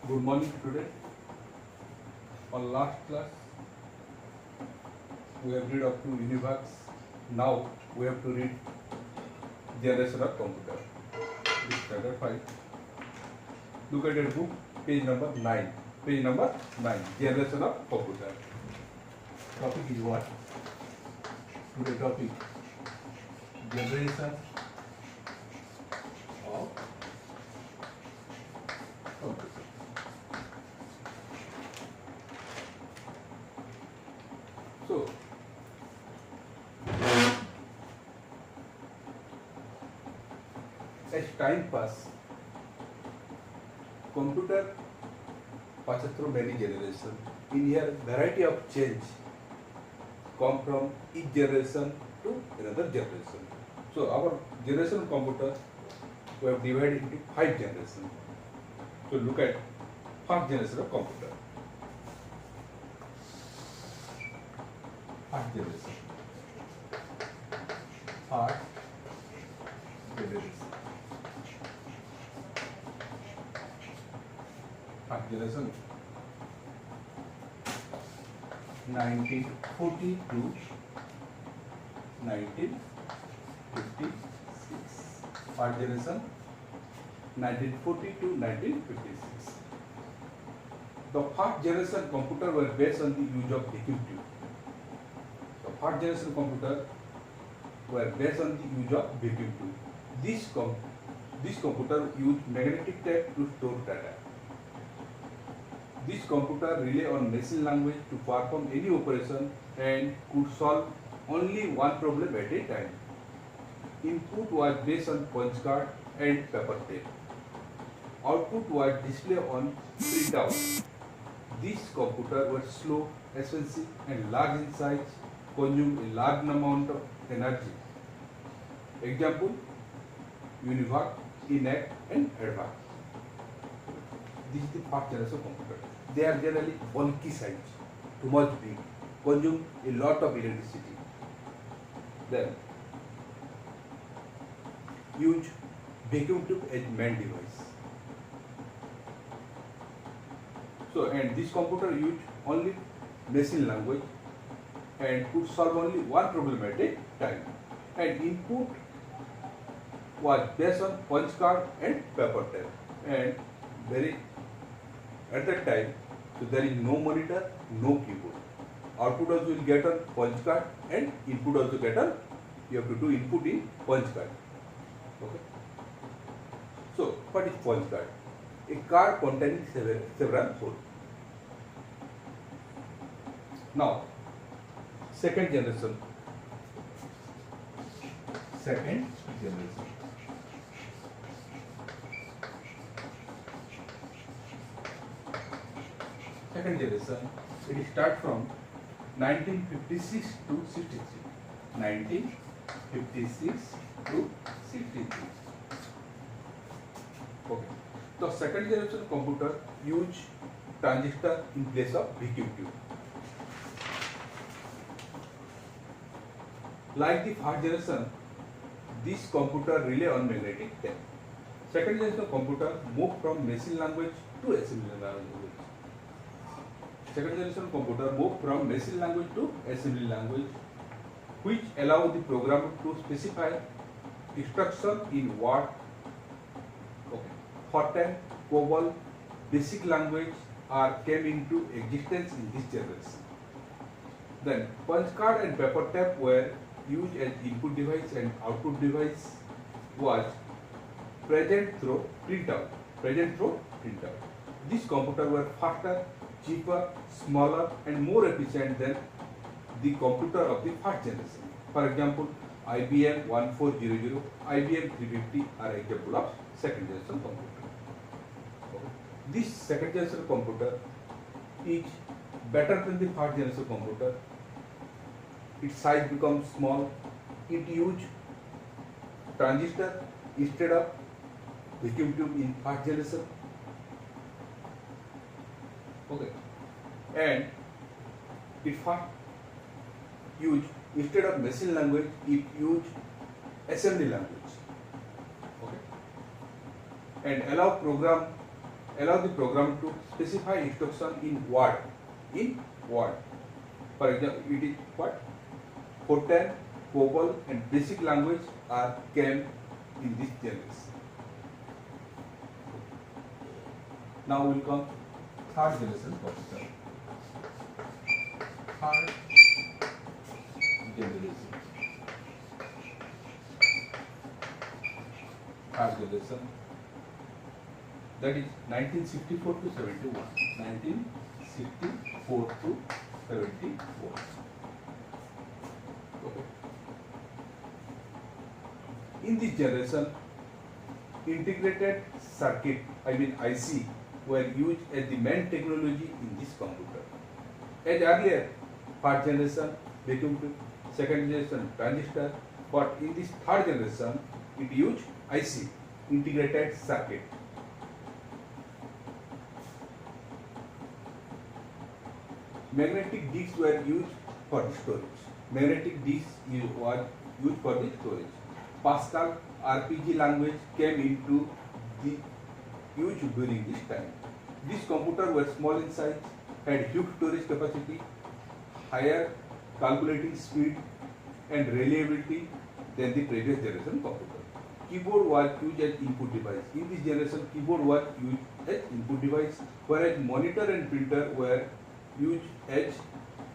Good morning today. On last class, we have read up to Univax. Now we have to read Generation of Computer. This standard 5. Look at your book, page number 9. Page number 9. Generation of Computer. Topic is what? Today topic. Generation of Computer. So, as time pass, computer passes through many generations. In here, variety of change come from each generation to another generation. So, our generation of computer we have divided into 5 generations. So, look at first generation of computer. First generation. First generation. First generation 1940 to 1956. First generation 1940 to 1956. The first generation computer were based on the use of vacuum tube. The first generation computer were based on the use of vacuum tube. This computer used magnetic tape to store data. This computer rely on machine language to perform any operation and could solve only one problem at a time. Input was based on punch card and paper tape. Output was displayed on printout. These computers were slow, expensive and large in size, consume a large amount of energy. Example, Univac, ENIAC and Advac. This is the first generation computer. They are generally bulky size, too much big, consume a lot of electricity. Then, use vacuum tube as main device. So, and this computer used only machine language and could solve only one problem at a time. And input was based on punch card and paper tape. And at that time, so there is no monitor, no keyboard. Output also will get on punch card and input also get on. You have to do input in punch card. Okay. So, what is punch card? A card containing several holes. Now, second generation. Second generation. Second generation, it starts from 1956 to 63. 1956 to 63. Okay. The second generation computer use transistor in place of vacuum tube. Like the first generation, this computer rely on magnetic tape. Second generation computer moved from machine language to assembly language. Second generation computer moved from machine language to assembly language, which allow the programmer to specify instruction in Word, Fortran, COBOL, basic language came into existence in this generation. Then punch card and paper tape were used as input device and output device was present through printout. These computers were faster, cheaper, smaller and more efficient than the computer of the first generation. For example, IBM 1400, IBM 350 are example of second generation computer. Okay. This second generation computer is better than the first generation computer. Its size becomes small. It uses transistor instead of vacuum tube in first generation. Okay, and it use instead of machine language, it use assembly language. Okay, and allow program allow the program to specify instruction in word. In word. For example, it is what? Fortran, COBOL and basic language are came in this generation. Now will come third generation computer. Third generation. Third generation. That is 1964 to 71. 1964 to 74. Okay. In this generation, integrated circuit, IC, were used as the main technology in this computer. As earlier, first generation vacuum tube, second generation transistor, but in this third generation, it used IC, integrated circuit. Magnetic discs were used for the storage. Magnetic discs was used for the storage. Pascal RPG language came into the use during this time. These computers were small in size, had huge storage capacity, higher calculating speed and reliability than the previous generation computer. Keyboard was used as input device. In this generation, keyboard was used as input device, whereas monitor and printer were used as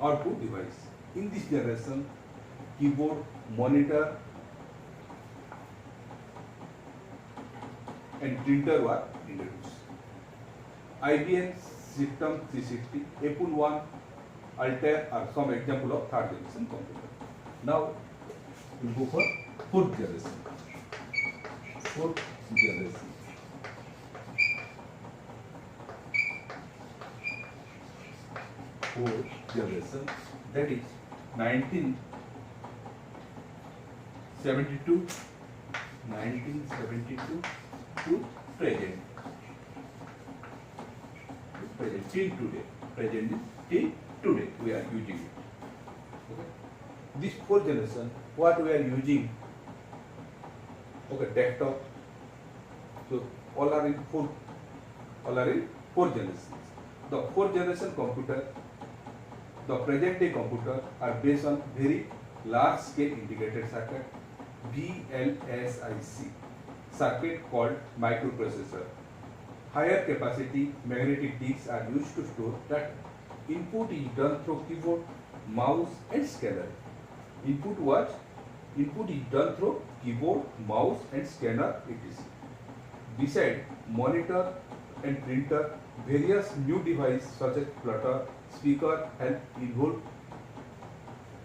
output device. In this generation, keyboard, monitor and printer were introduced. IBM System 360, Apple I, Altair are some example of third generation computer. Now we go for fourth generation. Fourth generation. Fourth generation, that is 1972 to present. Till today. Present is till today we are using it. Okay. This fourth generation, what we are using? Okay, desktop. So all are in fourth generations. The fourth generation computer, the present day computer are based on very large scale integrated circuit, VLSIC, circuit called microprocessor. Higher capacity magnetic disks are used to store data. Input is done through keyboard, mouse and scanner. Input is done through keyboard, mouse and scanner etc. Beside monitor and printer, various new devices such as plotter, speaker and involved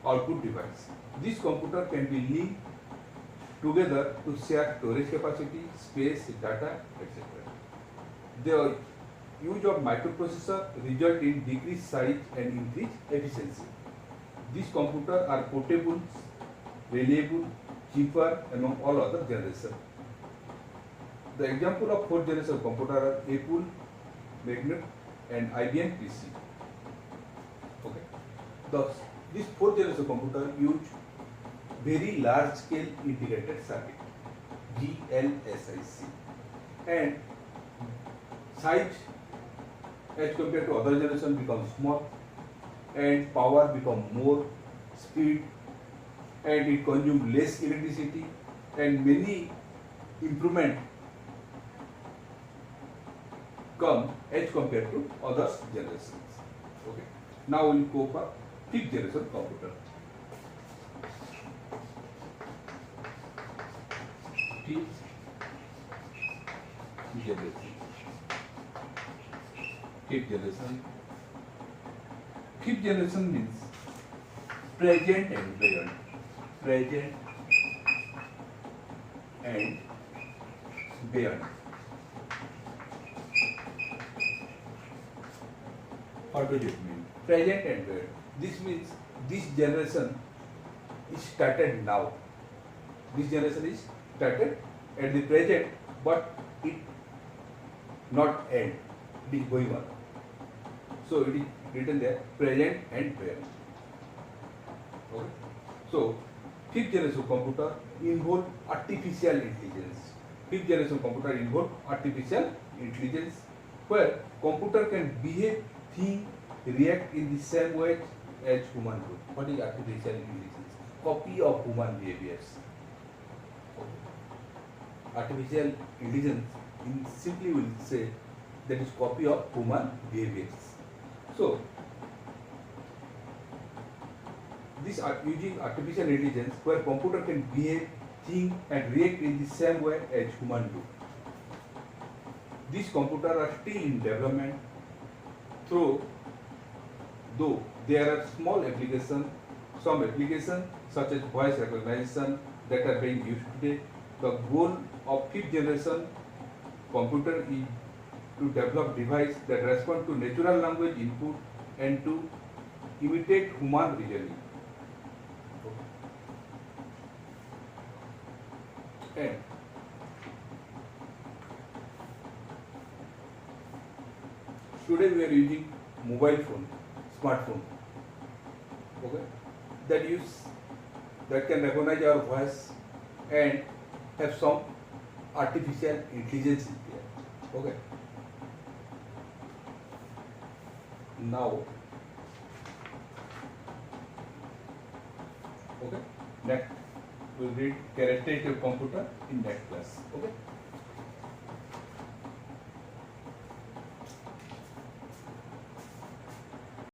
output device. This computer can be linked together to share storage capacity, space, data, etc. The use of microprocessor result in decreased size and increased efficiency. These computers are portable, reliable, cheaper among all other generations. The example of fourth generation computer are Apple, Magnet and IBM PC. Okay. Thus, this fourth generation computer use very large scale integrated circuit, VLSIC, and size as compared to other generation becomes small and power become more, speed and it consumes less electricity and many improvement come as compared to other generations. Okay. Now we will go for fifth generation computer. Fifth generation. Fifth generation. Fifth generation means present and beyond. Present and beyond. What does it mean? Present and beyond. This means this generation is started now. This generation is started at the present, but it not end. It is going on. So it is written there present and beyond. Okay. So fifth generation computer involve artificial intelligence. Fifth generation computer involve artificial intelligence where computer can behave, think, react in the same way as human do. What is artificial intelligence? Copy of human behaviors. Artificial intelligence in simply will say that is copy of human behaviors. So these are using artificial intelligence where computer can behave, think and react in the same way as human do. These computers are still in development, though there are small applications, some applications such as voice recognition that are being used today. The goal of fifth generation computer is to develop devices that respond to natural language input and to imitate human reasoning. And today we are using mobile phone, smartphone, okay, that can recognize our voice and have some artificial intelligence in there. Okay. Now, okay, next we'll read characteristic of computer in next class. Okay.